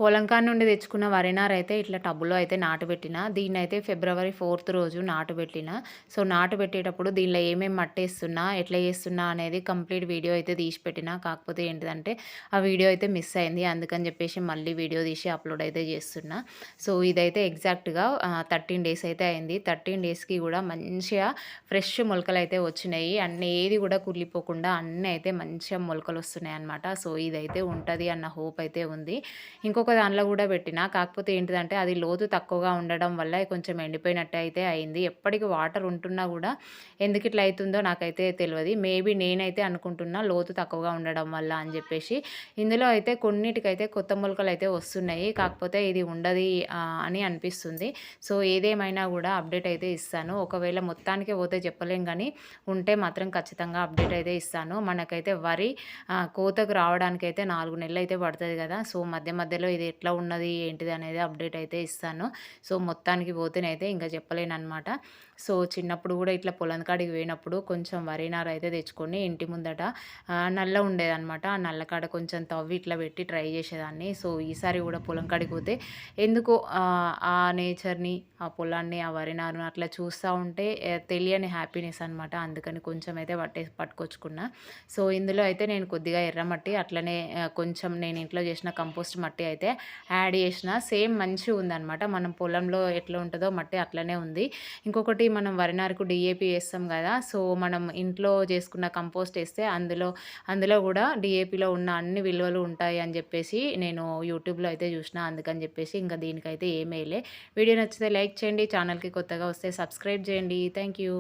పొలం కాడ నుండి తెచ్చుకున్న వరి నారైతే ఇట్లా టబ్బులో అయితే నాటుబెట్టిన. దీన్నైతే ఫిబ్రవరి 4థ్ రోజు నాటుబెట్టిన. సో, నాటుబెట్టేటప్పుడు దీనిలో ఏమేమి మట్టేస్తున్నా, ఎట్లా చేస్తున్నా అనేది కంప్లీట్ వీడియో అయితే తీసి పెట్టిన. కాకపోతే ఏంటిదంటే, ఆ వీడియో అయితే మిస్ అయింది. అందుకని చెప్పేసి మళ్ళీ వీడియో తీసి అప్‌లోడ్ అయితే చేస్తున్నా. సో, ఇదైతే ఎగ్జాక్ట్‌గా 13 డేస్ అయితే అయింది. 13 డేస్‌కి కూడా మంచిగా ఫ్రెష్ మొలకలైతే వచ్చినాయి. ఏది కూడా కుళ్ళిపోకుండా అన్నీ అయితే మంచిగా మొలకలొస్తున్నాయన్నమాట. సో, ఇదైతే ఉంటది అన్న హోప్ అయితే ఉంది. ఇంకొక దాంట్లో గూడా పెట్టినా. కాకపోతే ఏంటిదంటే అది లోతు తక్కువగా ఉండడం వల్ల కొంచెం ఎండిపోయినట్టు అయితే అయింది. ఎప్పటికి వాటర్ ఉంటున్నా గూడా ఎందుకిట్లా అయితుందో నాకైతే తెలవది. మేబీ నేనైతే అనుకుంటున్నా లోతు తక్కువగా ఉండడం వల్ల అని జెప్పేసి. ఇందులో అయితే కొన్నిటికైతే కొత్త మొలకలైతే వస్తున్నాయి. కాకపోతే ఇది ఉండది అని అనిపిస్తుంది. సో, ఏదేమైనా గూడా అప్డేట్ అయితే ఇస్తాను. ఒకవేళ మొత్తానికే పోతే చెప్పలేం గానీ, ఉంటే మాత్రం ఖచ్చితంగా అప్డేట్ అయితే ఇస్తాను. మనకైతే వరి కోతకు రావడానికైతే 4 నెలలైతే పడతది గదా! సో, మధ్యలో ఇది ఎట్లా ఉన్నది, ఏంటిది అనేది అప్డేట్ అయితే ఇస్తాను. సో, మొత్తానికి పోతేనైతే ఇంక చెప్పలేననమాట. సో, చిన్నప్పుడు గూడా ఇట్లా పొలం కాడికి పోయినప్పుడు కొంచెం వరి నారైతే తెచ్చుకొని ఇంటి ముందట నల్ల ఉండేదనమాట. ఆ నల్ల కాడ కొంచెం తవ్వి ఇట్లా పెట్టి ట్రై చేసేదాన్ని. సో, ఈసారి గూడా పొలం కాడికి పోతే ఎందుకో ఆ నేచర్‌ని, ఆ పొలాన్ని, ఆ వరి నారును అట్లా చూస్తా ఉంటే తెలియని హ్యాపీనెస్ అనమాట. అందుకని కొంచెం అయితే పట్టుకొచ్చుకున్నా. సో, ఇందులో అయితే నేను కొద్దిగా ఎర్రమట్టి అట్లనే కొంచెం నేను ఇంట్లో చేసిన కంపోస్ట్ మట్టి అయితే యాడ్ చేసిన. సేమ్ మంచిగుందనమాట. మనం పొలంలో ఎట్లా ఉంటదో మట్టి అట్లనే ఉంది. ఇంకొకటి మనం వరి నారుకు డీఏపీ ఏస్తాం గదా! సో, మనం ఇంట్లో చేసుకున్న కంపోస్ట్ ఏస్తే అందులో గూడా డీఏపీలో ఉన్న అన్ని విలువలు ఉంటాయి అని జెప్పేసి నేను యూట్యూబ్‌లో అయితే జూషిన. అందుకని జెప్పేసి ఇంక దీనికైతే ఏమేయలే. వీడియో నచ్చితే లైక్ చేయండి. ఛానల్‌కి కొత్తగా వస్తే సబ్స్క్రైబ్ జేయండి. Thank you.